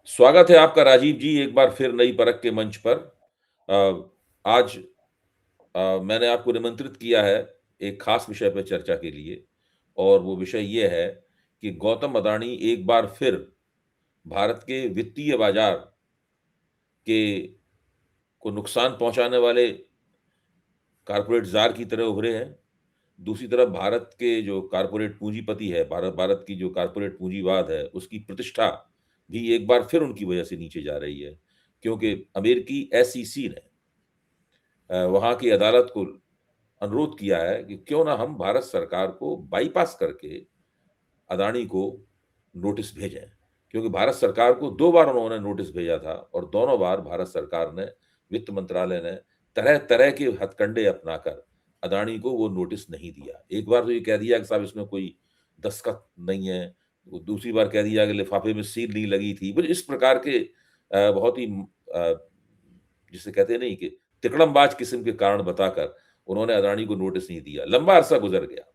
स्वागत है आपका राजीव जी एक बार फिर नई परख के मंच पर। आज मैंने आपको निमंत्रित किया है एक खास विषय पर चर्चा के लिए और वो विषय ये है कि गौतम अदानी एक बार फिर भारत के वित्तीय बाजार के को नुकसान पहुंचाने वाले कारपोरेट ज़ार की तरह उभरे हैं। दूसरी तरफ भारत के जो कारपोरेट पूंजीपति है, भारत भारत की जो कारपोरेट पूंजीवाद है, उसकी प्रतिष्ठा भी एक बार फिर उनकी वजह से नीचे जा रही है। क्योंकि अमेरिकी एसईसी ने वहाँ की अदालत को अनुरोध किया है कि क्यों ना हम भारत सरकार को बाईपास करके अदानी को नोटिस भेजें। क्योंकि भारत सरकार को 2 बार उन्होंने नोटिस भेजा था और दोनों बार भारत सरकार ने, वित्त मंत्रालय ने तरह-तरह के हथकंडे अपनाकर अदानी को वो नोटिस नहीं दिया। एक बार तो ये कह दिया कि साहब इसमें कोई दस्तखत नहीं है, वो दूसरी बार कह दिया कि लिफाफे में सील नहीं लगी थी। फिर इस प्रकार के बहुत ही अ, जिसे कहते नहीं कि तिकड़मबाज किस्म के कारण बताकर उन्होंने अदानी को नोटिस नहीं दिया। लंबा अरसा गुज़र गया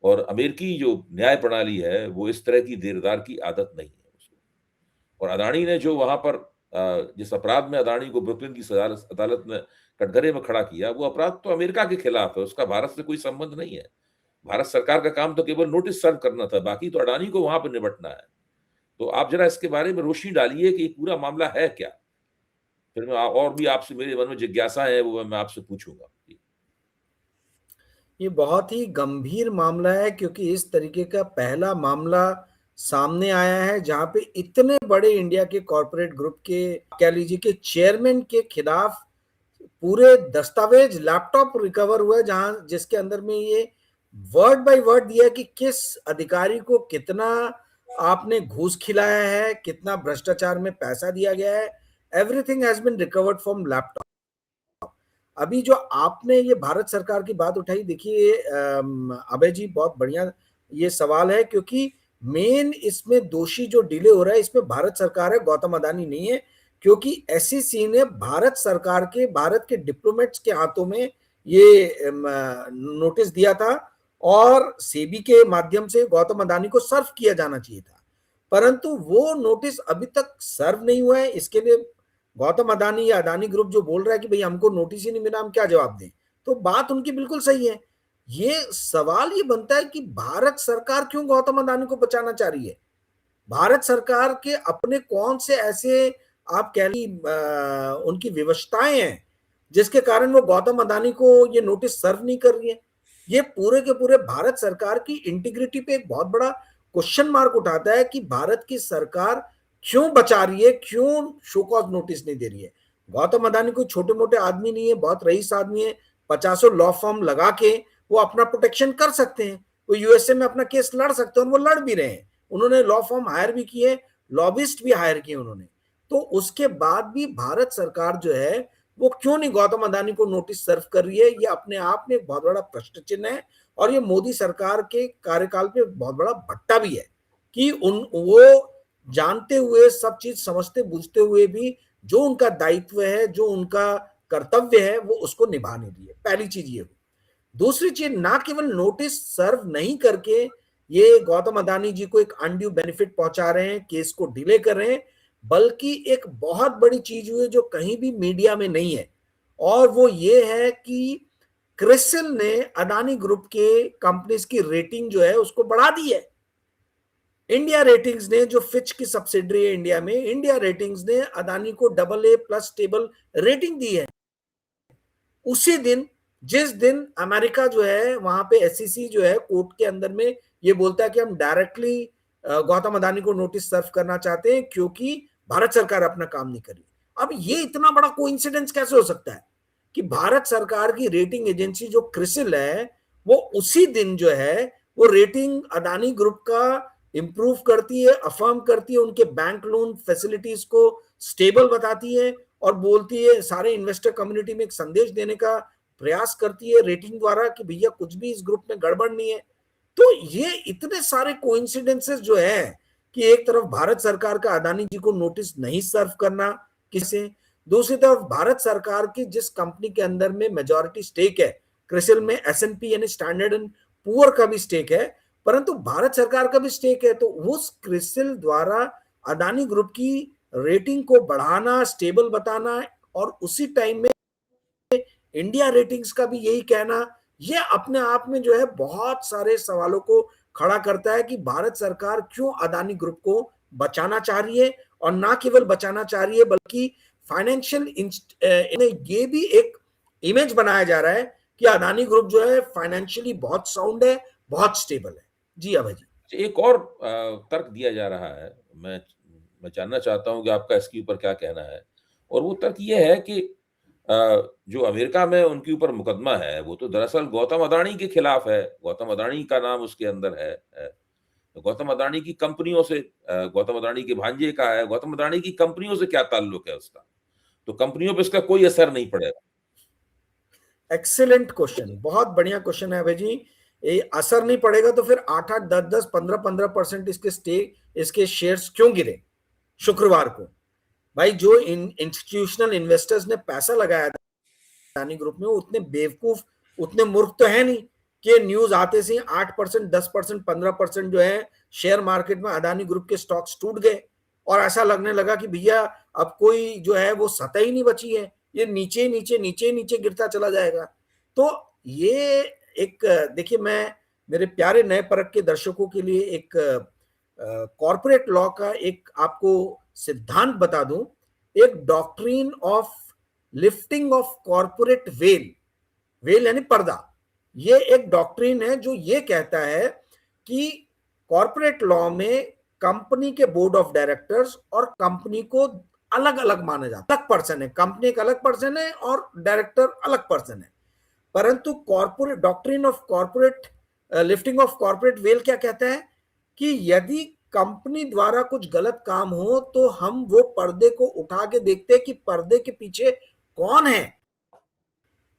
और अमेरिकी जो न्याय प्रणाली है, वो इस तरह की देरदार की आदत नहीं है उसको। और अदानी ने जो वहाँ पर जिस अपराध में अदानी को ब्रुकलिन की अदालत ने कटघरे में खड़ा किया, वो अपराध तो अमेरिका के खिलाफ है, उसका भारत से कोई संबंध नहीं है। भारत सरकार का काम तो केवल नोटिस सर्व करना था, बाकी तो अडानी को वहाँ पे निपटना है। तो आप ज़रा इसके बारे में रोशनी डालिए कि ये पूरा मामला है क्या? फिर मैं और भी आपसे मेरे मन में जिज्ञासा है, वो मैं आपसे पूछूँगा। जी। ये बहुत ही गंभीर मामला है क्योंकि इस तरीके का पहला मामला सामने आया है जहां पे इतने बड़े इंडिया के कॉरपोरेट ग्रुप के कह लीजिए कि चेयरमैन के खिलाफ पूरे दस्तावेज लैपटॉप रिकवर हुआ है जहां जिसके अंदर में ये वर्ड बाय वर्ड दिया है कि किस अधिकारी को कितना आपने घूस खिलाया है, कितना भ्रष्टाचार में पैसा दिया गया है। Everything has been recovered from laptop. अभी जो आपने ये भारत सरकार की बात उठाई, देखिए अभय जी, बहुत बढ़िया ये सवाल है क्योंकि मेन इसमें दोषी जो डिले हो रहा है इसमें भारत सरकार है, गौतम अदानी नहीं है। क्योंकि एसईसी ने भारत सरकार के, भारत के डिप्लोमेट्स के हाथों में ये नोटिस दिया था और सेबी के माध्यम से गौतम अदानी को सर्व किया जाना चाहिए था, परंतु वो नोटिस अभी तक सर्व नहीं हुआ है। इसके लिए गौतम अदानी या अदानी ग्रुप जो बोल रहा है कि भाई हमको नोटिस ही नहीं मिला, हम क्या जवाब दें, तो बात उनकी बिल्कुल सही है। ये सवाल ये बनता है कि भारत सरकार क्यों गौतम अदानी को बचाना चाह रही है। भारत सरकार के अपने कौन से ऐसे आप कह ली उनकी विवशताएं हैं जिसके कारण वो गौतम अदानी को ये नोटिस सर्व नहीं कर रही है। ये पूरे के पूरे भारत सरकार की इंटीग्रिटी पे एक बहुत बड़ा क्वेश्चन मार्क उठाता है कि भारत की सरकार क्यों बचा रही है, क्यों शो कॉज नोटिस नहीं दे रही है। गौतम अदानी कोई छोटे मोटे आदमी नहीं है, बहुत रईस आदमी है। 50 लॉ फॉर्म लगा के वो अपना प्रोटेक्शन कर सकते हैं, वो यूएसए में अपना केस लड़ सकते हैं और वो लड़ भी रहे हैं। उन्होंने लॉ फॉर्म हायर भी किए, लॉबिस्ट भी हायर किए उन्होंने। तो उसके बाद भी भारत सरकार जो है वो क्यों नहीं गौतम अदानी को नोटिस सर्व कर रही है, ये अपने आप में एक बहुत बड़ा प्रश्न चिन्ह है। और ये मोदी सरकार के कार्यकाल पे बहुत बड़ा भट्टा भी है कि उन वो जानते हुए, सब चीज समझते बूझते हुए भी जो उनका दायित्व है, जो उनका कर्तव्य है, वो उसको निभा नहीं रही है। पहली चीज ये हुई। दूसरी चीज, ना केवल नोटिस सर्व नहीं करके ये गौतम अदानी जी को एक अनड्यू बेनिफिट पहुंचा रहे हैं, केस को डिले कर रहे हैं, बल्कि एक बहुत बड़ी चीज हुई जो कहीं भी मीडिया में नहीं है, और वो ये है कि क्रिसिल ने अदानी ग्रुप के कंपनीज की रेटिंग जो है उसको बढ़ा दी है। इंडिया रेटिंग्स ने, जो फिच की सब्सिडरी है इंडिया में, इंडिया रेटिंग्स ने अदानी को AA+ स्टेबल रेटिंग दी है। उसी दिन, जिस दिन अमेरिका जो है वहां पे एसईसी जो है कोर्ट के अंदर में ये बोलता है कि हम डायरेक्टली गौतम अदानी को नोटिस सर्व करना चाहते हैं क्योंकि भारत सरकार अपना काम नहीं कर रही। अब ये इतना बड़ा कोइंसिडेंस कैसे हो सकता है कि भारत सरकार की रेटिंग एजेंसी जो क्रिसिल है वो उसी दिन जो है वो रेटिंग अदानी ग्रुप का इंप्रूव करती है, अफर्म करती है, उनके बैंक लोन फैसिलिटीज को स्टेबल बताती है और बोलती है, सारे इन्वेस्टर कम्युनिटी में एक संदेश देने का प्रयास करती है रेटिंग द्वारा कि भैया कुछ भी इस ग्रुप में गड़बड़ नहीं है। तो ये इतने सारे कोइंसिडेंसेस जो है कि एक तरफ भारत सरकार का अदानी जी को नोटिस नहीं सर्व करना किसे, दूसरी तरफ भारत सरकार की जिस कंपनी के अंदर में मेजॉरिटी स्टेक है, क्रिसिल में S&P यानी स्टैंडर्ड एंड पुअर का भी स्टेक है, परंतु भारत सरकार का भी स्टेक है। तो उस क्रिसिल द्वारा अदानी ग्रुप की रेटिंग को बढ़ाना, स्टेबल बताना और उसी टाइम में इंडिया रेटिंग्स का भी यही कहना, ये अपने आप में जो है बहुत सारे सवालों को खड़ा करता है कि भारत सरकार क्यों अदानी ग्रुप को बचाना चाह रही है, और ना केवल बचाना चाह रही है बल्कि फाइनेंशियल ये भी एक इमेज बनाया जा रहा है कि अदानी ग्रुप जो है फाइनेंशियली बहुत साउंड है, बहुत स्टेबल है। जी अभय जी। एक और तर्क दिया जा रहा है, मैं जानना चाहता हूँ कि आपका इसके ऊपर क्या कहना है। और वो तर्क ये है कि जो अमेरिका में उनके ऊपर मुकदमा है, वो तो दरअसल गौतम अदानी के खिलाफ है। गौतम अदानी का नाम उसके अंदर है। गौतम अदानी की कंपनियों से, गौतम अदानी के भांजे का है, गौतम अदानी की कंपनियों से क्या ताल्लुक है उसका? तो कंपनियों पे इसका कोई असर नहीं पड़ेगा। एक्सीलेंट क्वेश्चन, बहुत बढ़िया क्वेश्चन है अभय जी। ये असर नहीं पड़ेगा तो फिर 8-8, 10-10, 15-15% इसके शेयर्स क्यों गिरे शुक्रवार को? भाई, जो इंस्टीट्यूशनल इन्वेस्टर्स ने पैसा लगाया था अदानी ग्रुप में, उतने बेवकूफ, उतने मूर्ख तो है नहीं कि न्यूज आते से 8%, 10%, 15% जो है शेयर मार्केट में अदानी ग्रुप के स्टॉक्स टूट गए और ऐसा लगने लगा कि भैया अब कोई जो है वो सतह ही नहीं बची है, ये नीचे नीचे नीचे नीचे गिरता चला जाएगा। तो ये एक, देखिए, मैं मेरे प्यारे नए परख के दर्शकों के लिए एक कॉर्पोरेट लॉ का एक आपको सिद्धांत बता दूं। एक doctrine of lifting of corporate veil, well यानी पर्दा, ये एक डॉक्ट्रिन है जो ये कहता है कि कॉर्पोरेट लॉ में कंपनी के बोर्ड ऑफ डायरेक्टर्स और कंपनी को अलग अलग माना जाता है। अलग पर्सन है, कंपनी एक अलग पर्सन है और डायरेक्टर अलग पर्सन है। परंतु corporate doctrine of corporate lifting of corporate veil क्या कहता है कि यदि कंपनी द्वारा कुछ गलत काम हो तो हम वो पर्दे को उठा के देखते हैं कि पर्दे के पीछे कौन है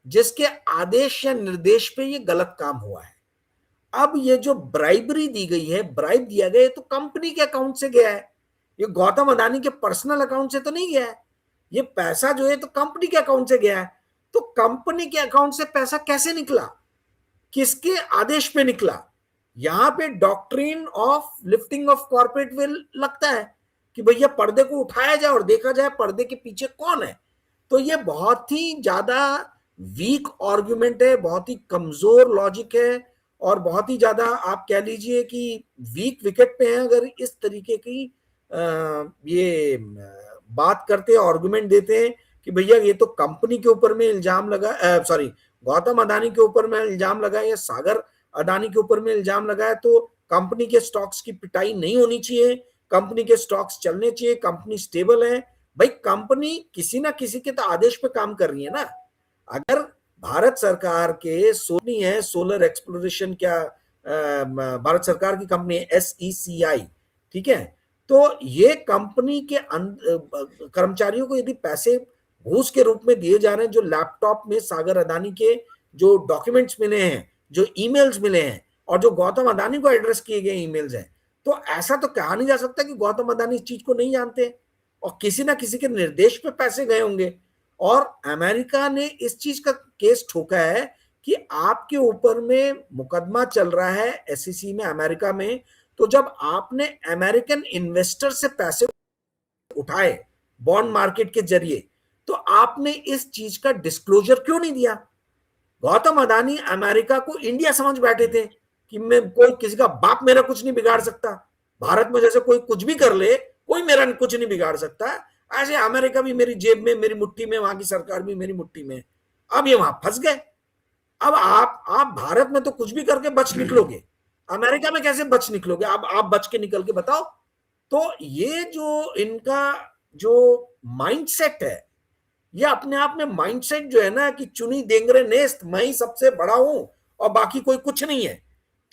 जिसके आदेश या निर्देश पे ये गलत काम हुआ है। अब ये जो ब्राइबरी दी गई है, ब्राइब दिया गया है, तो कंपनी के अकाउंट से गया है, ये गौतम अदानी के पर्सनल अकाउंट से तो नहीं गया है। ये पैसा जो है तो कंपनी के अकाउंट से गया है। तो कंपनी के अकाउंट से पैसा कैसे निकला, किसके आदेश पे निकला? यहां पे doctrine of lifting of corporate veil लगता है कि भैया पर्दे को उठाया जाए और देखा जाए पर्दे के पीछे कौन है। तो ये बहुत ही ज्यादा वीक आर्गुमेंट है, बहुत ही कमजोर लॉजिक है और बहुत ही ज्यादा आप कह लीजिए कि वीक विकेट पे है अगर इस तरीके की ये बात करते हैं, आर्गुमेंट देते हैं कि भैया ये तो कंपनी के ऊपर में इल्जाम लगा, सॉरी, गौतम अदानी के ऊपर में इल्जाम लगा या सागर अदानी के ऊपर में इल्जाम लगा है, तो कंपनी के स्टॉक्स की पिटाई नहीं होनी चाहिए, कंपनी के स्टॉक्स चलने चाहिए, कंपनी स्टेबल है। भाई, कंपनी किसी ना किसी के तो आदेश पे काम कर रही है ना। अगर भारत सरकार के सोनी है, सोलर एक्सप्लोरेशन, क्या भारत सरकार की कंपनी है SECI, ठीक है, तो ये कंपनी के कर्मचारियों को यदि पैसे घूस के रूप में दिए जा रहे हैं, जो लैपटॉप में सागर अदानी के जो डॉक्यूमेंट्स मिले हैं, जो ईमेल्स मिले हैं और जो गौतम अदानी को एड्रेस किए गए ईमेल्स हैं, तो ऐसा तो कहा नहीं जा सकता कि गौतम अदानी इस चीज को नहीं जानते और किसी ना किसी के निर्देश पे पैसे गए होंगे। और अमेरिका ने इस चीज का केस ठोका है कि आपके ऊपर में मुकदमा चल रहा है SEC में, अमेरिका में, तो जब आपने अमेरिकन इन्वेस्टर से पैसे उठाए बॉन्ड मार्केट के जरिए, तो आपने इस चीज का डिस्क्लोजर क्यों नहीं दिया? गौतम अदानी अमेरिका को इंडिया समझ बैठे थे कि मैं, कोई किसी का बाप मेरा कुछ नहीं बिगाड़ सकता, भारत में जैसे कोई कुछ भी कर ले कोई मेरा कुछ नहीं बिगाड़ सकता, ऐसे अमेरिका भी मेरी जेब में, मेरी मुट्ठी में, वहां की सरकार भी मेरी मुट्ठी में। अब ये वहां फंस गए। अब आप भारत में तो कुछ भी करके बच निकलोगे, अमेरिका में कैसे बच निकलोगे? अब आप बच के निकल के बताओ। तो ये जो इनका जो माइंडसेट है, ये अपने आप में माइंडसेट जो है ना कि चुनी देंगरे नेस्त, मैं ही सबसे बड़ा हूं और बाकी कोई कुछ नहीं है।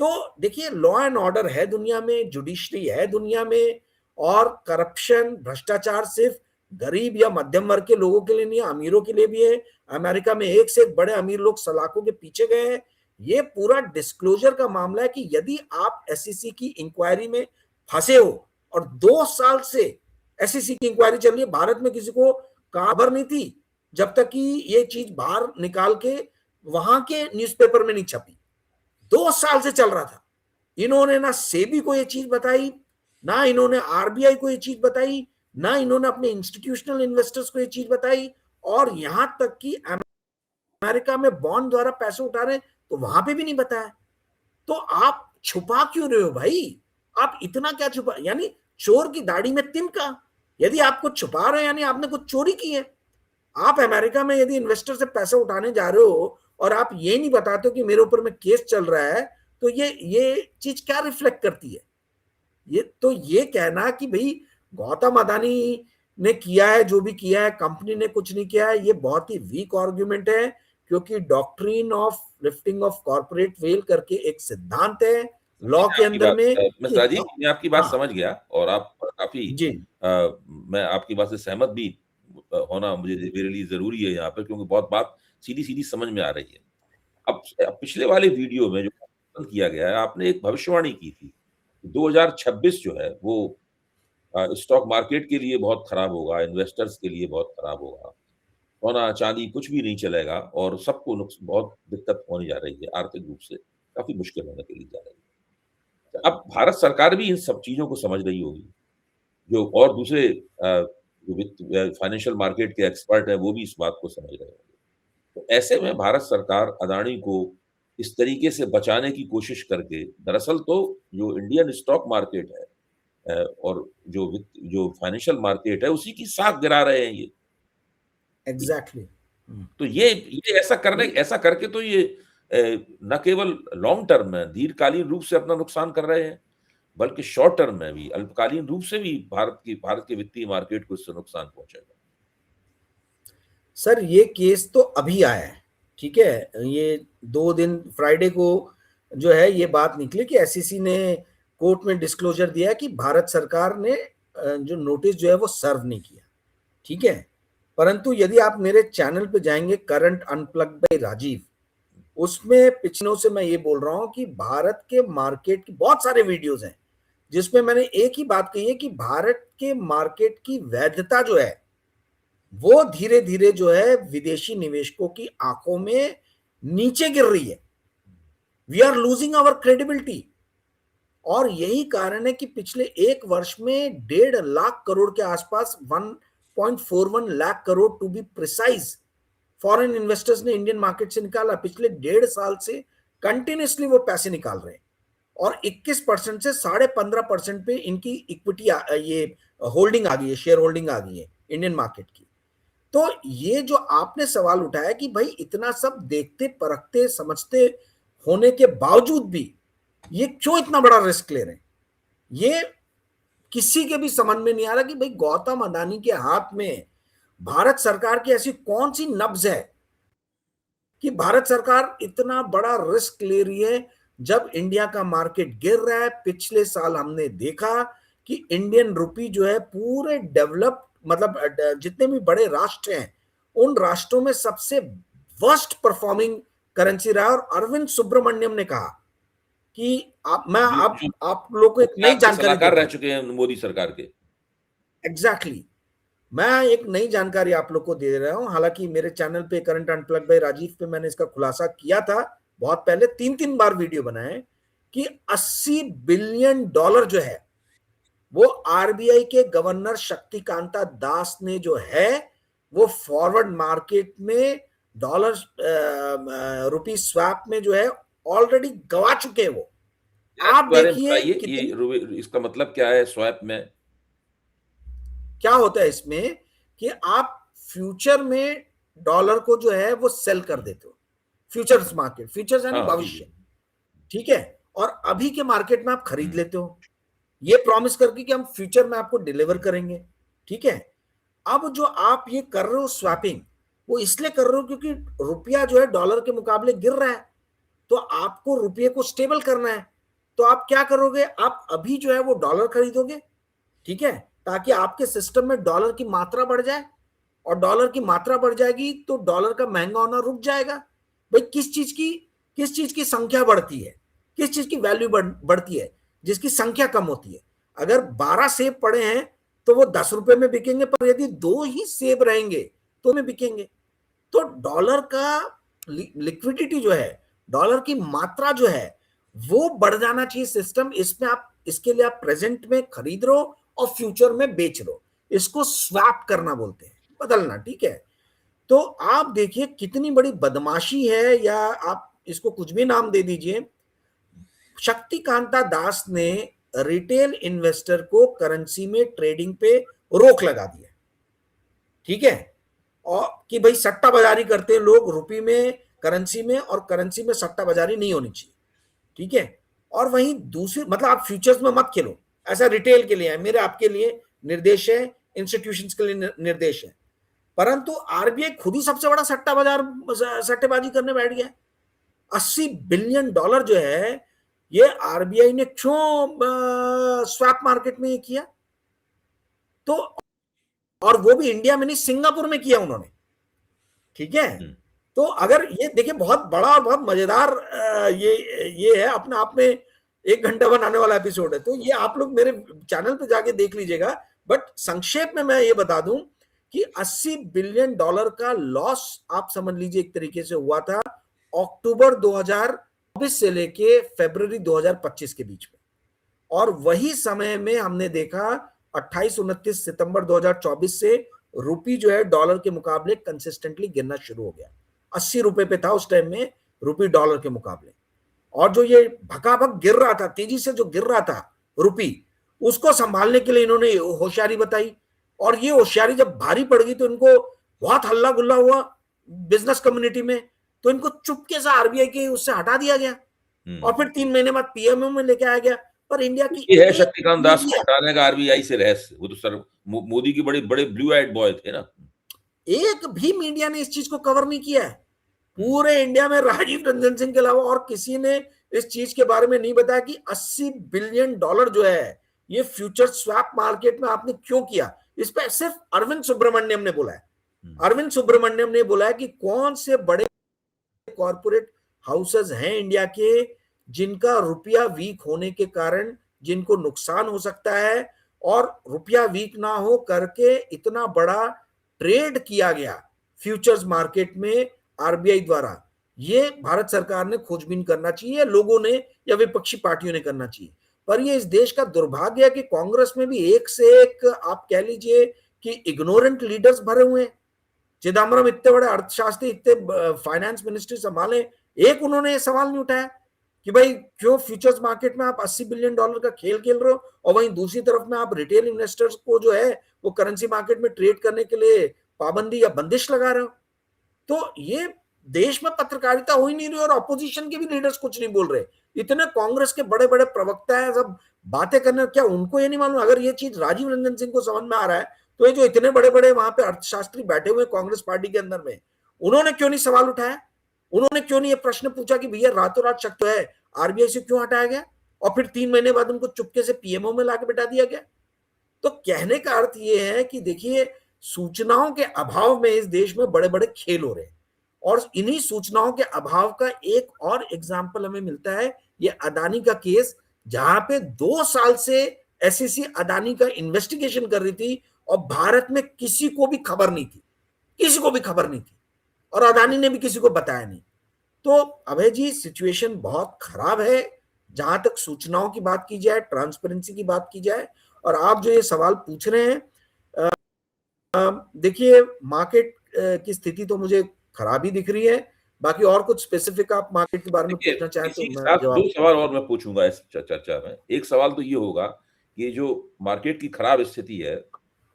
तो देखिए, लॉ एंड ऑर्डर है दुनिया में, जुडिशरी है दुनिया में, और करप्शन, भ्रष्टाचार सिर्फ गरीब या मध्यम वर्ग के लोगों के लिए नहीं, अमीरों के लिए भी है। अमेरिका में एक से एक बड़े अमीर लोग सलाखों के पीछे गए हैं। ये पूरा डिस्क्लोजर का मामला है कि यदि आप SEC की इंक्वायरी में फंसे हो, और 2 साल से SEC की इंक्वायरी चल रही है, भारत में किसी को खबर नहीं थी जब तक कि ये चीज बाहर निकाल के वहां के न्यूज़पेपर में नहीं छपी। 2 साल से चल रहा था। इन्होंने ना सेबी को ये चीज बताई, ना इन्होंने RBI को ये चीज बताई, ना इन्होंने अपने इंस्टीट्यूशनल इन्वेस्टर्स को ये चीज बताई, और यहां तक कि अमेरिका में बॉन्ड द्वारा पैसे उठा रहे हैं तो वहां पे भी नहीं बताया। तो आप छुपा क्यों रहे हो भाई? आप इतना क्या छुपा, यानी चोर की दाढ़ी में तिनका। यदि आप कुछ छुपा रहे हैं यानी आपने कुछ चोरी की है। आप अमेरिका में यदि इन्वेस्टर से पैसे उठाने जा रहे हो और आप ये नहीं बताते हो कि मेरे ऊपर में केस चल रहा है, तो ये चीज क्या रिफ्लेक्ट करती है? ये कहना कि भाई गौतम अदानी ने किया है जो भी किया है, कंपनी ने कुछ नहीं किया है, ये बहुत ही वीक आर्ग्यूमेंट है। क्योंकि doctrine of lifting of corporate veil करके एक सिद्धांत है लॉ के आपकी अंदर बात में कि मिस्टर राजीव, मैं आपकी बात हाँ समझ गया और आप काफ़ी जी अ, मैं आपकी बात से सहमत भी होना मेरे लिए ज़रूरी है यहाँ पे, क्योंकि बहुत बात सीधी-सीधी समझ में आ रही है। अब पिछले वाले वीडियो में जो किया गया है, आपने एक भविष्यवाणी की थी। 2026 जो है वो स्टॉक मार्केट के लिए बहुत खराब होगा, इन्वेस्टर्स के लिए बहुत खराब होगा। सोना-चांदी कुछ भी नहीं चलेगा और सबको बहुत दिक्कत होने जा रही है, आर्थिक रूप से काफ़ी मुश्किल होने के लिए जा रही है। अब भारत सरकार भी इन सब चीज़ों को समझ रही होगी, जो और दूसरे जो फाइनेंशियल मार्केट के एक्सपर्ट हैं, वो भी इस बात को समझ रहे होंगे। तो ऐसे में भारत सरकार अदानी को इस तरीके से बचाने की कोशिश करके दरअसल तो जो इंडियन स्टॉक मार्केट है और जो फाइनेंशियल मार्केट है, उसी की साख गिरा रहे हैं ये। एग्जैक्टली। तो ये ऐसा करके तो ये न केवल लॉन्ग टर्म में दीर्घकालीन रूप से अपना नुकसान कर रहे हैं, बल्कि शॉर्ट टर्म में भी अल्पकालीन रूप से भी भारत के वित्तीय मार्केट को इससे नुकसान पहुंचेगा। सर ये केस तो अभी आया है, ठीक है, ये 2 दिन फ्राइडे को जो है ये बात निकली कि एसईसी ने कोर्ट में डिस्क्लोजर दिया है कि भारत सरकार ने जो नोटिस जो है वो सर्व नहीं किया, ठीक है। परंतु यदि आप मेरे चैनल पे जाएंगे करंट अनप्लग्ड बाय राजीव, उसमें पिछले से मैं ये बोल रहा हूं कि भारत के मार्केट की बहुत सारे वीडियोस हैं जिसमें मैंने एक ही बात कही है कि भारत के मार्केट की वैधता जो है वो धीरे धीरे जो है विदेशी निवेशकों की आंखों में नीचे गिर रही है। We are losing our credibility. और यही कारण है कि पिछले एक वर्ष में 1.5 लाख करोड़ के आसपास 1.41 lakh crore to be precise foreign investors ने इंडियन मार्केट से निकाला। पिछले 1.5 साल से कंटिन्यूसली वो पैसे निकाल रहे हैं और 21% से 15.5% पे इनकी इक्विटी ये होल्डिंग आ गई है, शेयर होल्डिंग आ गई है इंडियन मार्केट की। तो ये जो आपने सवाल उठाया कि भाई इतना सब देखते परखते समझते होने के बावजूद भी ये क्यों इतना बड़ा रिस्क ले रहे हैं, ये किसी के भी समझ में नहीं आ रहा कि भाई गौतम अदानी के हाथ में भारत सरकार की ऐसी कौन सी नब्ज है कि भारत सरकार इतना बड़ा रिस्क ले रही है जब इंडिया का मार्केट गिर रहा है। पिछले साल हमने देखा कि इंडियन रुपी जो है पूरे डेवलप मतलब जितने भी बड़े राष्ट्र हैं उन राष्ट्रों में सबसे वर्स्ट परफॉर्मिंग करेंसी रहा है। और अरविंद सुब्रमण्यम ने कहा कि जो जो आप लोगों को एक मुख्य नई आर्थिक जानकारी सलाहकार देता रह हूं। चुके हैं मोदी सरकार के। एग्जैक्टली, मैं एक नई जानकारी आप लोग को दे रहा हूं। हालांकि मेरे चैनल पे करंट अनप्लग बाय राजीव पे मैंने इसका खुलासा किया था बहुत पहले, 3 बार वीडियो बनाए कि 80 बिलियन डॉलर जो है वो आरबीआई के गवर्नर शक्तिकांता दास ने जो है वो फॉरवर्ड मार्केट में डॉलर रुपी स्वैप में जो है ऑलरेडी गवा चुके हैं वो। इसके आप बारे में देखिए बताइए, कितने, इसका मतलब क्या है स्वैप में? क्या होता है इसमें कि आप फ्यूचर में डॉलर को जो है वो सेल कर देते हो। फ्यूचर्स मार्केट, फ्यूचर्स यानी हाँ, हाँ, जी, भविष्य, जी। ठीक है। और अभी के मार्केट में आप खरीद लेते हो ये प्रॉमिस करके कि हम फ्यूचर में आपको डिलीवर करेंगे, ठीक है। अब जो आप ये कर रहे हो स्वैपिंग, वो इसलिए कर रहे हो क्योंकि रुपया जो है डॉलर के मुकाबले गिर रहा है, तो आपको रुपये को स्टेबल करना है। तो आप क्या करोगे, आप अभी जो है वो डॉलर खरीदोगे, ठीक है, ताकि आपके सिस्टम में डॉलर की मात्रा बढ़ जाए। और डॉलर की मात्रा बढ़ जाएगी तो डॉलर का महंगा होना रुक जाएगा। भाई किस चीज की संख्या बढ़ती है, किस चीज की वैल्यू बढ़ती है, जिसकी संख्या कम होती है। अगर 12 सेब पड़े हैं तो वो 10 रुपए में बिकेंगे, पर यदि 2 ही सेब रहेंगे तो में बिकेंगे। तो डॉलर का लिक्विडिटी जो है, डॉलर की मात्रा जो है वो बढ़ जाना चाहिए सिस्टम। इसमें आप इसके लिए आप प्रेजेंट में खरीद रहे हो और फ्यूचर में बेच रहे हो। इसको स्वैप करना बोलते हैं, बदलना, ठीक है। तो आप देखिए कितनी बड़ी बदमाशी है, या आप इसको कुछ भी नाम दे दीजिए। शक्तिकांता दास ने रिटेल इन्वेस्टर को करेंसी में ट्रेडिंग पे रोक लगा दिया, ठीक है, और कि भाई सट्टा बाजारी करते हैं लोग रुपये में, करेंसी में, और करेंसी में सट्टा बाजारी नहीं होनी चाहिए, ठीक है। और वहीं दूसरी, मतलब आप फ्यूचर्स में मत खेलो, ऐसा रिटेल के लिए है, मेरे आपके लिए निर्देश है, इंस्टीट्यूशंस के लिए निर्देश है। परंतु आरबीआई खुद ही सबसे बड़ा सट्टा बाजार, सट्टेबाजी करने बैठ गया। $80 बिलियन जो है, ये आरबीआई ने क्यों स्वैप मार्केट में ये किया? तो और वो भी इंडिया में नहीं, सिंगापुर में किया उन्होंने, ठीक है। तो अगर ये देखिए, बहुत बड़ा और बहुत मजेदार ये है, अपने आप में 1 घंटा बनाने वाला एपिसोड है, तो ये आप लोग मेरे चैनल पे जाके देख लीजिएगा। बट संक्षेप में मैं ये बता दूं कि $80 बिलियन का लॉस आप समझ लीजिए एक तरीके से हुआ था अक्टूबर 2024 से लेके फरवरी 2025 के बीच में। और वही समय में हमने देखा 28-29 सितंबर 2024 से रुपी जो है डॉलर के मुकाबले कंसिस्टेंटली गिरना शुरू हो गया। 80 रुपए पे था उस टाइम में रुपी डॉलर के मुकाबले, और जो ये भकाभक गिर रहा था, तेजी से जो गिर रहा था रुपी, उसको संभालने के लिए इन्होंने होशियारी बताई। और ये होशियारी जब भारी पड़ गई तो इनको बहुत हल्ला गुल्ला हुआ बिजनेस कम्युनिटी में, तो इनको चुपके से आरबीआई के उससे हटा दिया गया, और फिर 3 महीने बाद पीएमओ में लेके आया गया। पर इंडिया की ये है शक्तिकांत दास को हटाने का आरबीआई से रहस्य। वो तो सर मोदी की बड़े बड़े ब्लू आइड बॉय थे ना। एक भी मीडिया ने इस चीज को कवर नहीं किया है पूरे इंडिया में, राजीव रंजन सिंह के अलावा और किसी ने इस चीज के बारे में नहीं बताया कि $80 बिलियन जो है ये फ्यूचर स्वैप मार्केट में आपने क्यों किया। इस पर सिर्फ अरविंद सुब्रमण्यम ने बोला है। अरविंद सुब्रमण्यम ने बोला है कि कौन से बड़े कॉर्पोरेट हाउसेस हैं इंडिया के जिनका रुपया वीक होने के कारण जिनको नुकसान हो सकता है, और रुपया वीक ना हो करके इतना बड़ा ट्रेड किया गया फ्यूचर्स मार्केट में आरबीआई द्वारा। ये भारत सरकार ने खोजबीन करना चाहिए, लोगों ने या विपक्षी पार्टियों ने करना चाहिए। पर ये इस देश का दुर्भाग्य है कि कांग्रेस में भी एक से एक आप कह लीजिए कि इग्नोरेंट लीडर्स भरे हुए हैं। चिदम्बरम इतने बड़े अर्थशास्त्री, इतने फाइनेंस मिनिस्ट्री संभाले, एक उन्होंने सवाल नहीं उठाया कि भाई क्यों फ्यूचर्स मार्केट में आप $80 बिलियन का खेल रहे हो, और वहीं दूसरी तरफ में आप रिटेल इन्वेस्टर्स को जो है वो करेंसी मार्केट में ट्रेड करने के लिए पाबंदी या बंदिश लगा रहे हो। तो ये देश में पत्रकारिता हो ही नहीं रही, और अपोजिशन के भी लीडर्स कुछ नहीं बोल रहे। इतने कांग्रेस के बड़े बड़े प्रवक्ता है, सब बातें करने, क्या उनको ये नहीं मालूम? अगर ये चीज राजीव रंजन सिंह को समझ में आ रहा है, तो ये जो इतने बड़े बड़े वहां पे अर्थशास्त्री बैठे हुए कांग्रेस पार्टी के अंदर में, उन्होंने क्यों नहीं सवाल उठाया? उन्होंने क्यों नहीं ये प्रश्न पूछा कि भैया रातों रात शक तो है, आरबीआई से क्यों हटाया गया, और फिर 3 महीने बाद उनको चुपके से पीएमओ में लाके बैठा दिया गया? तो कहने का अर्थ ये है कि देखिए, सूचनाओं के अभाव में इस देश में बड़े बड़े खेल हो रहे हैं, और इन्हीं सूचनाओं के अभाव का एक और एग्जाम्पल हमें मिलता है ये अदानी का केस, जहां पे 2 साल से एसईसी अदानी का इन्वेस्टिगेशन कर रही थी, और भारत में किसी को भी खबर नहीं थी, किसी को भी खबर नहीं थी, और अदानी ने भी किसी को बताया नहीं। तो अभय जी, सिचुएशन बहुत खराब है जहां तक सूचनाओं की बात की जाए, ट्रांसपेरेंसी की बात की जाए। और आप जो ये सवाल पूछ रहे हैं, देखिए मार्केट की स्थिति तो मुझे खराब ही दिख रही है। बाकी और कुछ स्पेसिफिक आप मार्केट के बारे में पूछना चाहें तो मैं जवाब। 2 सवाल और मैं पूछूंगा इस चर्चा में। एक सवाल तो ये होगा कि जो मार्केट की खराब स्थिति है,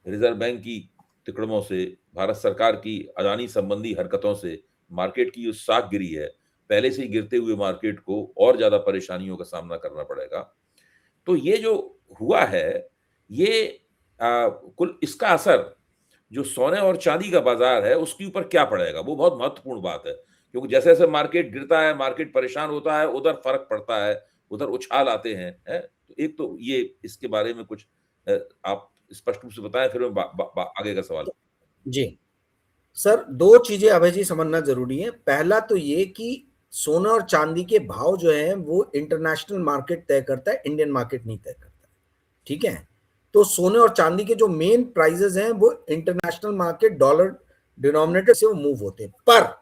रिजर्व बैंक की तिकड़मों से, भारत सरकार की अदानी संबंधी हरकतों से मार्केट की जो साख गिरी है, पहले से ही गिरते हुए मार्केट को और ज्यादा परेशानियों का सामना करना पड़ेगा। तो ये जो हुआ है, ये कुल इसका असर जो सोने और चांदी का बाजार है उसके ऊपर क्या पड़ेगा, वो बहुत महत्वपूर्ण बात है। क्योंकि जैसे जैसे मार्केट गिरता है, मार्केट परेशान होता है, उधर फर्क पड़ता है, उधर उछाल आते हैं, है? तो एक तो ये इसके बारे में कुछ आप स्पष्ट रूप से बताएं, फिर मैं आगे का सवाल। जी सर, 2 चीजें अभय जी समझना जरूरी है। पहला तो ये कि सोना और चांदी के भाव जो है वो इंटरनेशनल मार्केट तय करता है, इंडियन मार्केट नहीं तय करता है, ठीक है। तो सोने और चांदी के जो मेन प्राइसेस हैं वो इंटरनेशनल मार्केट डॉलर डिनोमिनेटर से वो मूव होते हैं। पर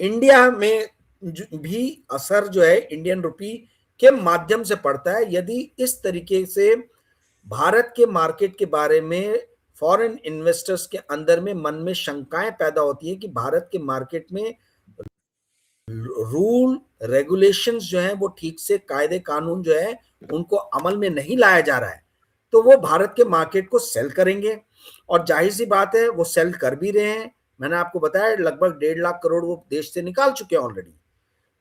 इंडिया में भी असर जो है इंडियन रुपी के माध्यम से पड़ता है। यदि इस तरीके से भारत के मार्केट के बारे में फॉरेन इन्वेस्टर्स के अंदर में मन में शंकाएं पैदा होती है कि भारत के मार्केट में रूल रेगुलेशंस जो है वो ठीक से कायदे कानून जो है उनको अमल में नहीं लाया जा रहा है, तो वो भारत के मार्केट को सेल करेंगे। और जाहिर सी बात है वो सेल कर भी रहे हैं। मैंने आपको बताया लगभग 1.5 लाख करोड़ वो देश से निकाल चुके हैं ऑलरेडी।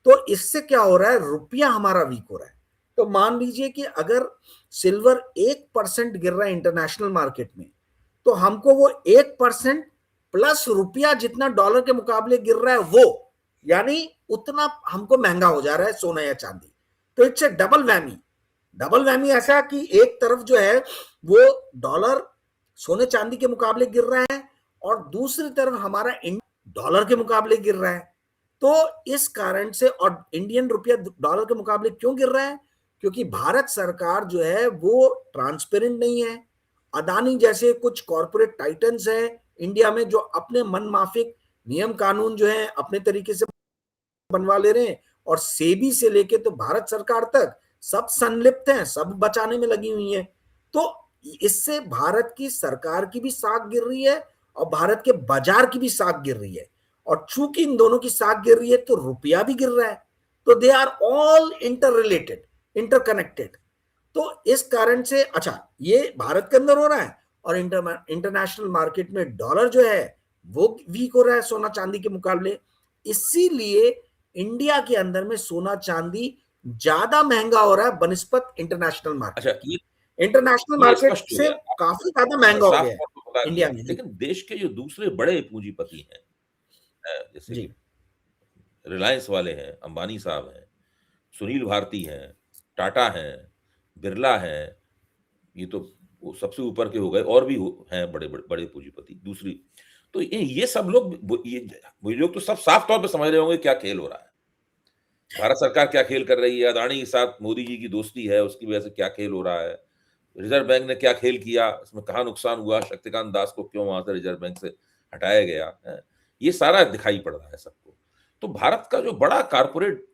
तो इससे क्या हो रहा है, रुपया हमारा वीक हो रहा है। तो मान लीजिए कि अगर सिल्वर 1% गिर रहा है इंटरनेशनल मार्केट में, तो हमको वो 1% प्लस रुपया जितना डॉलर के मुकाबले गिर रहा है वो, यानी उतना हमको महंगा हो जा रहा है सोना या चांदी। तो it's A double whammy. Double whammy ऐसा कि एक तरफ जो है वो डॉलर सोने चांदी के मुकाबले गिर रहा है और दूसरी तरफ हमारा डॉलर के मुकाबले गिर रहा है। तो इस कारण से, और इंडियन रुपया डॉलर के मुकाबले क्यों गिर रहा है, क्योंकि भारत सरकार जो है वो ट्रांसपेरेंट नहीं है। अदानी जैसे कुछ कॉर्पोरेट टाइटन्स है इंडिया में जो अपने मन माफिक नियम कानून जो है अपने तरीके से बनवा ले रहे हैं, और सेबी से लेके तो भारत सरकार तक सब संलिप्त हैं, सब बचाने में लगी हुई है। तो इससे भारत की सरकार की भी साख गिर रही है और भारत के बाजार की भी साख गिर रही है। और चूंकि इन दोनों की साख गिर रही है तो रुपया भी गिर रहा है। तो they are all interrelated, interconnected. तो इस कारण से अच्छा ये भारत के अंदर हो रहा है और इंटरनेशनल मार्केट में डॉलर जो है वो वीक हो रहा है सोना चांदी के मुकाबले। इसीलिए इंडिया के अंदर में सोना चांदी ज्यादा महंगा हो रहा है बनिस्पत इंटरनेशनल अच्छा, मार्केट की। इंटरनेशनल ये मार्केट स्पष्ट हो से गया। काफी ज्यादा महंगा हो साफ गया है तौर पे बता इंडिया दिया। में। जी लेकिन देश के जो दूसरे बड़े पूंजीपति हैं, जैसे जी कि रिलायंस वाले हैं, अंबानी साहब हैं, सुनील भारती हैं, टाटा हैं, बिरला हैं, ये तो वो सबसे ऊपर के हो गए, और भी हैं बड़े बड़े बड़े पूंजीपति दूसरी। तो ये सब लोग ये लोग तो सब साफ तौर पे समझ रहे होंगे क्या खेल हो रहा है। भारत सरकार क्या खेल कर रही है, अदानी के साथ मोदी जी की दोस्ती है, उसकी वजह से क्या खेल हो रहा है, रिजर्व बैंक ने क्या खेल किया, इसमें कहाँ नुकसान हुआ, शक्तिकांत दास को क्यों वहां से रिजर्व बैंक से हटाया गया है, ये सारा दिखाई पड़ रहा है सबको। तो भारत का जो बड़ा कारपोरेट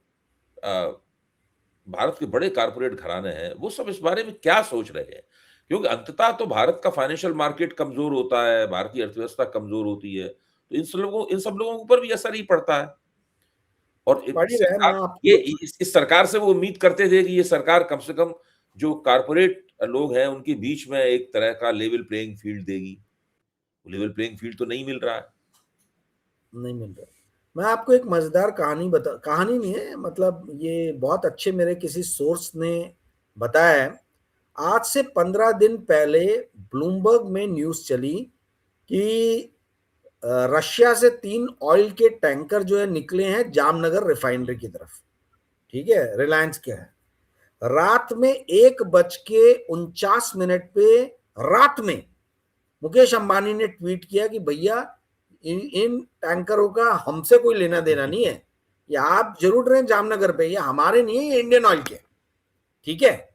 भारत के बड़े कारपोरेट घराने हैं वो सब इस बारे में क्या सोच रहे हैं, क्योंकि अंततः तो भारत का फाइनेंशियल मार्केट कमजोर होता है, भारतीय अर्थव्यवस्था कमजोर होती है, तो इन सब लोगों के ऊपर भी असर ही पड़ता है। और पढ़ ही रहे। सरकार, मैं ये आपको इस सरकार से वो उम्मीद करते थे कि ये सरकार कम से कम जो कारपोरेट लोग हैं उनके बीच में एक तरह का लेवल प्लेइंग फील्ड देगी। लेवल प्लेइंग फील्ड तो नहीं मिल रहा है। नहीं मिल रहा। मैं आपको एक मजेदार कहानी नहीं है, मतलब ये बहुत अच्छे मेरे किसी सोर्स ने बताया है। आज से 15 दिन पहले ब्लूमबर्ग में न्यूज चली कि रशिया से 3 ऑयल के टैंकर जो है निकले हैं जामनगर रिफाइनरी की तरफ। ठीक है, रिलायंस के है। रात में 1:49 पे रात में मुकेश अंबानी ने ट्वीट किया कि भैया इन टैंकरों का हमसे कोई लेना देना नहीं है, ये आप जरूर रहे जामनगर पे, ये हमारे नहीं है, ये इंडियन ऑयल के। ठीक है,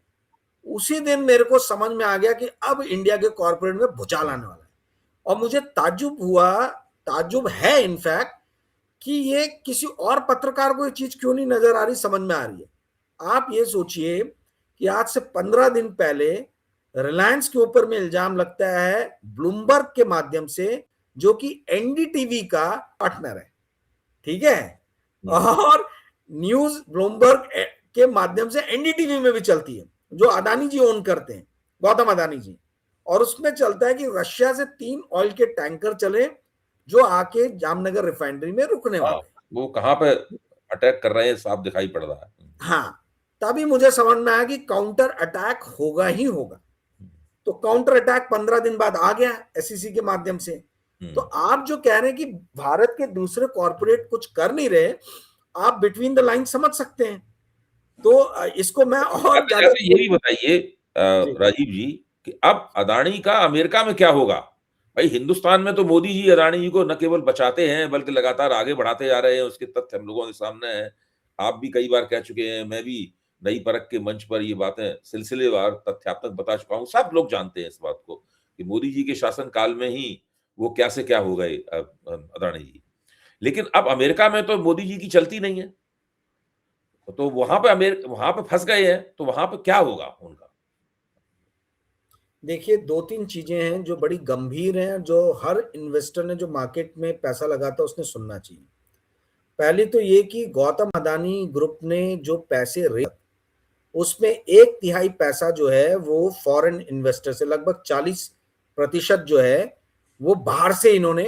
उसी दिन मेरे को समझ में आ गया कि अब इंडिया के कॉर्पोरेट में भूचाल आने वाला है। और मुझे ताज्जुब हुआ, ताज्जुब है इनफैक्ट, कि ये किसी और पत्रकार को ये चीज क्यों नहीं नजर आ रही, समझ में आ रही है। आप ये सोचिए कि आज से 15 दिन पहले रिलायंस के ऊपर में इल्जाम लगता है ब्लूमबर्ग के माध्यम से, जो कि एनडीटीवी का पार्टनर है। ठीक है, और न्यूज ब्लूमबर्ग के माध्यम से एनडीटीवी में भी चलती है, जो अदानी जी ओन करते हैं, गौतम अदानी जी। और उसमें चलता है कि रशिया से 3 ऑयल के टैंकर चले जो आके जामनगर रिफाइनरी में रुकने वाले हैं। वो कहाँ पे अटैक कर रहे हैं साफ दिखाई पड़ रहा है। हाँ, तभी मुझे समझ में आया कि काउंटर अटैक होगा ही होगा। तो काउंटर अटैक 15 दिन बाद आ गया एसईसी के माध्यम से। तो आप जो कह रहे हैं कि भारत के दूसरे कॉर्पोरेट कुछ कर नहीं रहे, आप बिटवीन द लाइन समझ सकते हैं। तो इसको मैं और ज्यादा जैसे ये भी बताइए राजीव जी कि अब अदानी का अमेरिका में क्या होगा। भाई हिंदुस्तान में तो मोदी जी अदानी जी को न केवल बचाते हैं बल्कि लगातार आगे बढ़ाते जा रहे हैं, उसके तथ्य हम लोगों के सामने हैं। आप भी कई बार कह चुके हैं, मैं भी नई परख के मंच पर ये बातें सिलसिलेवार तथ्यात्मक बता चुका हूँ, सब लोग जानते हैं इस बात को कि मोदी जी के शासन काल में ही वो क्या से क्या हो गए अदानी जी। लेकिन अब अमेरिका में तो मोदी जी की चलती नहीं है, तो वहां पे फंस गए हैं, तो वहां पे क्या होगा उनका। देखिए 2-3 चीजें हैं जो बड़ी गंभीर हैं, जो हर इन्वेस्टर ने जो मार्केट में पैसा लगाता है उसने सुनना चाहिए। पहली तो ये कि गौतम अदानी ग्रुप ने जो पैसे उसमें 1/3 पैसा जो है वो फॉरेन इन्वेस्टर से, लगभग 40% जो है वो बाहर से इन्होंने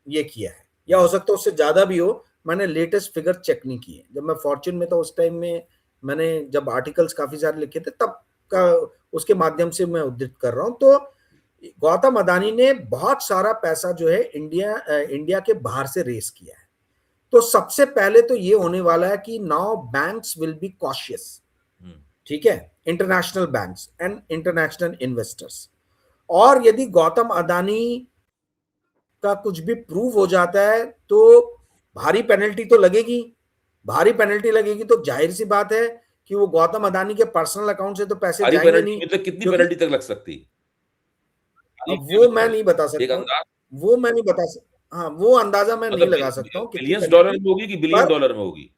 ये किया है, या हो सकता है उससे ज्यादा भी हो। मैंने लेटेस्ट फिगर चेक नहीं किए, जब मैं फॉर्च्यून में था उस टाइम में मैंने जब आर्टिकल्स काफी सारे लिखे थे तब का, उसके माध्यम से मैं उद्धृत कर रहा हूं। तो गौतम अदानी ने बहुत सारा पैसा जो है इंडिया के बाहर से रेस किया है। तो सबसे पहले तो ये होने वाला है कि now banks will be cautious, ठीक है, international banks and international investors. और यदि गौतम अदानी का कुछ भी प्रूव हो जाता है तो भारी पेनल्टी तो लगेगी। भारी पेनल्टी लगेगी तो जाहिर सी बात है कि वो गौतम अदानी के पर्सनल अकाउंट से तो पैसे सारी जाएंगे पेनल्टी नहीं, मतलब कितनी क्योंकि पेनल्टी तक लग सकती है? अब ये वो मैं बताइए, नहीं बता एक सकता हूँ। अंदाज। वो मैं नहीं बता सकता, हाँ वो अंदाजा मैं नहीं मतलब लगा सकता हूँ कितनी बिलियंस डॉलर पेनल्टी। में होगी कि बिलियन पर डॉलर में होगी?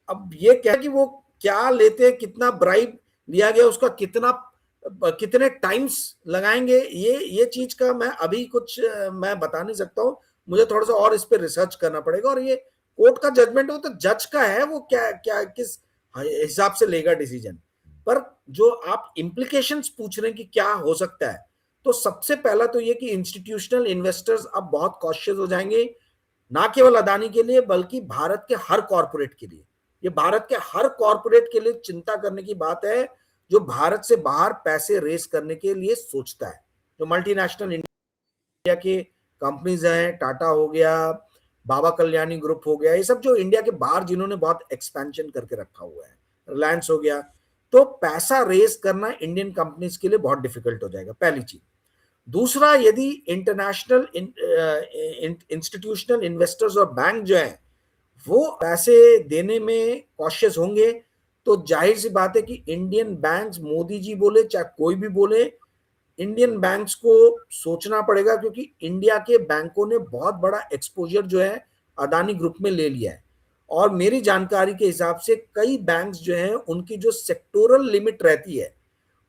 अब ये क्या है कि वो क्या लेते हैं, कितना ब्राइब लिया गया, उसका कितना, कितने टाइम्स लगाएंगे, ये चीज का मैं अभी कुछ मैं बता नहीं सकता हूँ। मुझे थोड़ा सा और इस पे रिसर्च करना पड़ेगा, और ये कोर्ट का जजमेंट हो तो जज का है, वो क्या क्या किस हिसाब से लेगा डिसीजन। पर जो आप इम्प्लीकेशंस पूछ रहे हैं कि क्या हो सकता है, तो सबसे पहला तो ये कि इंस्टीट्यूशनल इन्वेस्टर्स अब बहुत कॉशियस हो जाएंगे, ना केवल अदानी के लिए बल्कि भारत के हर कॉरपोरेट के लिए। ये भारत के हर कॉरपोरेट के लिए चिंता करने की बात है जो भारत से बाहर पैसे रेस करने के लिए सोचता है। जो मल्टीनेशनल इंडिया के कंपनीज हैं, टाटा हो गया, बाबा कल्याणी ग्रुप हो गया, ये सब जो इंडिया के बाहर जिन्होंने बहुत एक्सपेंशन करके रखा हुआ है, रिलायंस हो गया, तो पैसा रेस करना इंडियन कंपनीज के लिए बहुत डिफिकल्ट हो जाएगा, पहली चीज। दूसरा, यदि इंटरनेशनल इंस्टीट्यूशनल इन्वेस्टर्स और बैंक जो है वो पैसे देने में कॉशियस होंगे, तो जाहिर सी बात है कि इंडियन बैंक्स, मोदी जी बोले चाहे कोई भी बोले, इंडियन बैंक्स को सोचना पड़ेगा, क्योंकि इंडिया के बैंकों ने बहुत बड़ा एक्सपोजर जो है अदानी ग्रुप में ले लिया है। और मेरी जानकारी के हिसाब से कई बैंक्स जो हैं उनकी जो सेक्टोरल लिमिट रहती है,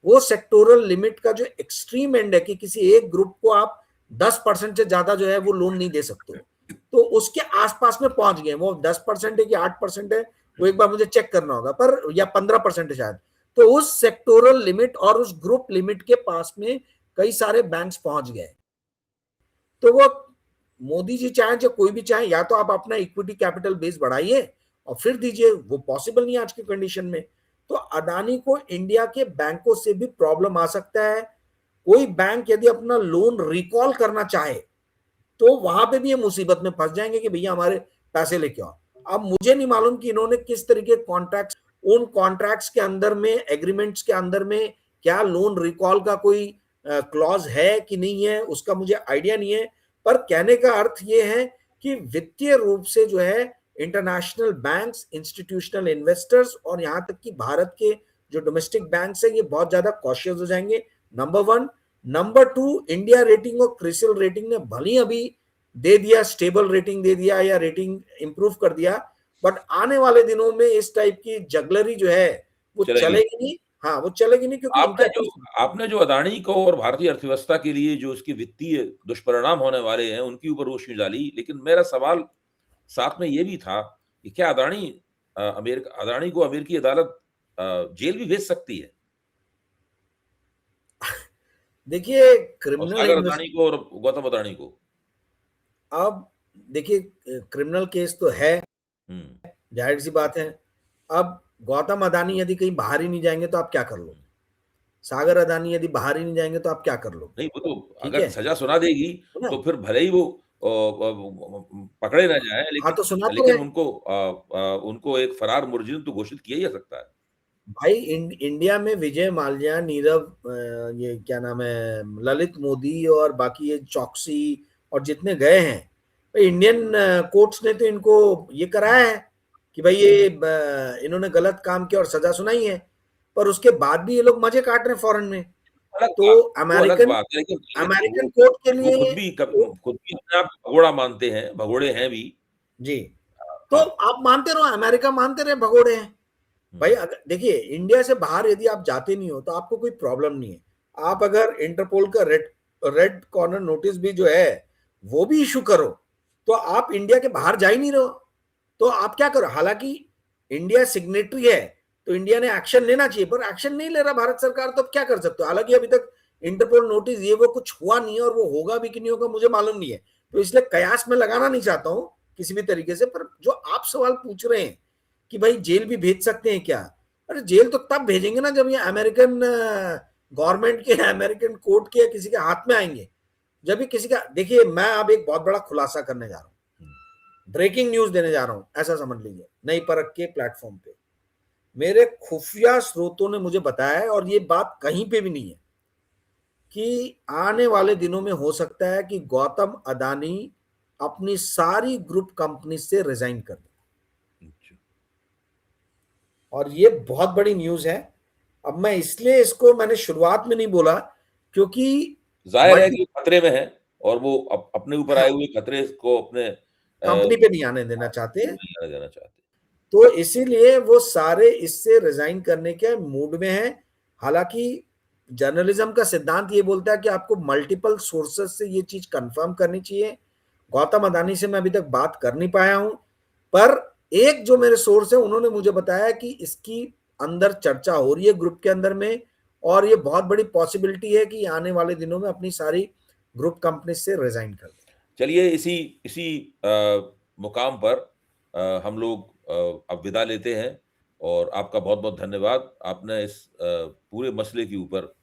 वो सेक्टोरल लिमिट का जो एक्सट्रीम एंड है कि किसी एक ग्रुप को आप 10% से ज्यादा जो है वो लोन नहीं दे सकते हो, तो उसके आसपास में पहुंच गए। वो 10% है कि 8% है, वो एक बार मुझे चेक करना होगा, पर या 15% है शायद। तो उस सेक्टोरल लिमिट और उस ग्रुप लिमिट के पास में कई सारे बैंक्स पहुंच गए। तो वो मोदी जी चाहे या कोई भी चाहे, या तो आप अपना इक्विटी कैपिटल बेस बढ़ाइए और फिर दीजिए, वो पॉसिबल नहीं है आज की कंडीशन में। तो अदानी को इंडिया के बैंकों से भी प्रॉब्लम आ सकता है। कोई बैंक यदि अपना लोन रिकॉल करना चाहे तो वहां पे भी ये मुसीबत में फंस जाएंगे कि भैया हमारे पैसे लेके आओ। अब मुझे नहीं मालूम कि इन्होंने किस तरीके कॉन्ट्रैक्ट्स, उन कॉन्ट्रैक्ट्स के अंदर में, एग्रीमेंट्स के अंदर में क्या लोन रिकॉल का कोई क्लॉज है कि नहीं है, उसका मुझे आइडिया नहीं है। पर कहने का अर्थ ये है कि वित्तीय रूप से जो है इंटरनेशनल बैंक्स, इंस्टीट्यूशनल इन्वेस्टर्स और यहां तक कि भारत के जो डोमेस्टिक बैंक्स है ये बहुत ज्यादा कॉशियस हो जाएंगे, number one. Number two, India rating और क्रिसिल रेटिंग ने भली अभी दे दिया, स्टेबल रेटिंग दे दिया या रेटिंग इंप्रूव कर दिया, बट आने वाले दिनों में इस टाइप की जगलरी जो है वो चलेगी। चलेगी नहीं। हाँ वो चलेगी नहीं, क्योंकि इनके आपने जो अपने, आपने जो अदानी को और भारतीय अर्थव्यवस्था के लिए जो उसके वित्तीय दुष्परिणाम होने वाले हैं, उनके ऊपर रोशनी डाली। लेकिन मेरा सवाल साथ में ये भी था कि क्या अदानी को अमेरिकी अदालत जेल भी भेज सकती है? देखिए और क्रिमिनल सागर इन्वेस्ट, अदानी को और गौतम अदानी को? अब देखिए क्रिमिनल केस तो है, हुँ। जाहिर सी बात है। अब गौतम अदानी यदि कहीं बाहर ही नहीं जाएंगे तो आप क्या कर लोगे, सागर अदानी यदि बाहर ही नहीं जाएंगे तो आप क्या कर लोगे, नहीं, वो तो ठीक अगर है सज़ा सुना देगी, है ना। तो फिर भले ही वो पकड़े ना जाएँ, हाँ लेकिन तो सुना तो लेकिन है उनको एक फरार मुलज़िम तो घोषित किया ही जा सकता है। भाई। इंडिया में विजय माल्या, नीरव, ये क्या नाम है, ललित मोदी और बाकी ये चौकसी और जितने गए हैं, भाई इंडियन कोर्ट्स ने तो इनको ये कराया है कि भाई ये इन्होंने गलत काम किया और सजा सुनाई है, पर उसके बाद भी ये लोग मजे काट रहे हैं फॉरेन में। अलग तो बात वो अलग अमेरिकन बात है, लेकिन लेकिन अमेरिकन कोर्ट के वो लिए खुद भी अपने आप को भगोड़ा मानते हैं, भगोड़े हैं भी। जी, तो हाँ। आप मानते रहो, अमेरिका मानते रहे भगोड़े हैं। हुँ, भाई अगर देखिए इंडिया से बाहर यदि आप जाते नहीं हो तो आपको कोई प्रॉब्लम नहीं है। आप अगर इंटरपोल का रेड रेड कॉर्नर नोटिस भी जो है वो भी इशू करो, तो आप इंडिया के बाहर जा ही नहीं रहो, तो आप क्या करो? हालांकि इंडिया सिग्नेटरी है, तो इंडिया ने एक्शन लेना चाहिए, पर एक्शन नहीं ले रहा भारत सरकार, तो अब क्या कर सकते हो? हालांकि अभी तक इंटरपोल नोटिस ये वो कुछ हुआ नहीं है, और वो होगा भी कि नहीं होगा मुझे मालूम नहीं है, तो इसलिए कयास में लगाना नहीं चाहता हूं किसी भी तरीके से। पर जो आप सवाल पूछ रहे हैं कि भाई जेल भी भेज सकते हैं क्या, अरे जेल तो तब भेजेंगे ना जब ये अमेरिकन गवर्नमेंट के, अमेरिकन कोर्ट के, किसी के हाथ में आएंगे। जब भी किसी का, देखिए मैं अब एक बहुत बड़ा खुलासा करने जा रहा हूँ, ब्रेकिंग न्यूज देने जा रहा हूं, ऐसा समझ लीजिए, नई परख के प्लेटफॉर्म पे। मेरे खुफिया स्रोतों ने मुझे बताया है, और ये बात कहीं पे भी नहीं है, कि आने वाले दिनों में हो सकता है कि गौतम अदानी अपनी सारी ग्रुप कंपनी से रिजाइन कर दे, अच्छा। और ये बहुत बड़ी न्यूज है। अब मैं इसलिए इसको मैंने शुरुआत में नहीं बोला, क्योंकि जाहिर है मल्टी कि वो खतरे में है, और वो अपने ऊपर आए हुए खतरे को अपने कंपनी पे नहीं आने देना चाहते, नहीं आने देना चाहते। तो इसीलिए वो सारे इससे रिजाइन करने के मूड में हैं। हालांकि जर्नलिज्म का सिद्धांत ये बोलता है कि आपको मल्टीपल सोर्सेस से ये चीज कंफर्म करनी चाहिए। गौतम अदानी से मैं अभी तक बात कर नहीं पाया हूं, पर एक जो मेरे सोर्स है उन्होंने मुझे बताया कि इसकी अंदर चर्चा हो रही है ग्रुप के अंदर में, और ये बहुत बड़ी पॉसिबिलिटी है कि आने वाले दिनों में अपनी सारी ग्रुप कंपनी से रिजाइन कर दे। चलिए इसी इसी मुकाम पर हम लोग अब विदा लेते हैं, और आपका बहुत-बहुत धन्यवाद। आपने इस पूरे मसले के ऊपर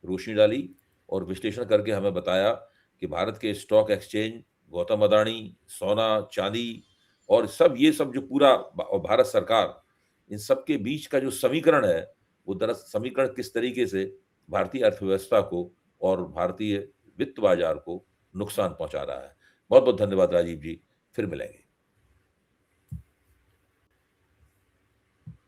रोशनी डाली और विश्लेषण करके हमें बताया कि भारत के स्टॉक एक्सचेंज, गौतम अदानी, सोना, चांदी और सब ये सब जो पूरा और भारत सरकार, इन सब के बीच का जो समीकरण है, वो दरअसल समीकरण किस तरीके से भारतीय अर्थव्यवस्था को और भारतीय वित्त बाजार को नुकसान पहुंचा रहा है। बहुत बहुत धन्यवाद राजीव जी, फिर मिलेंगे।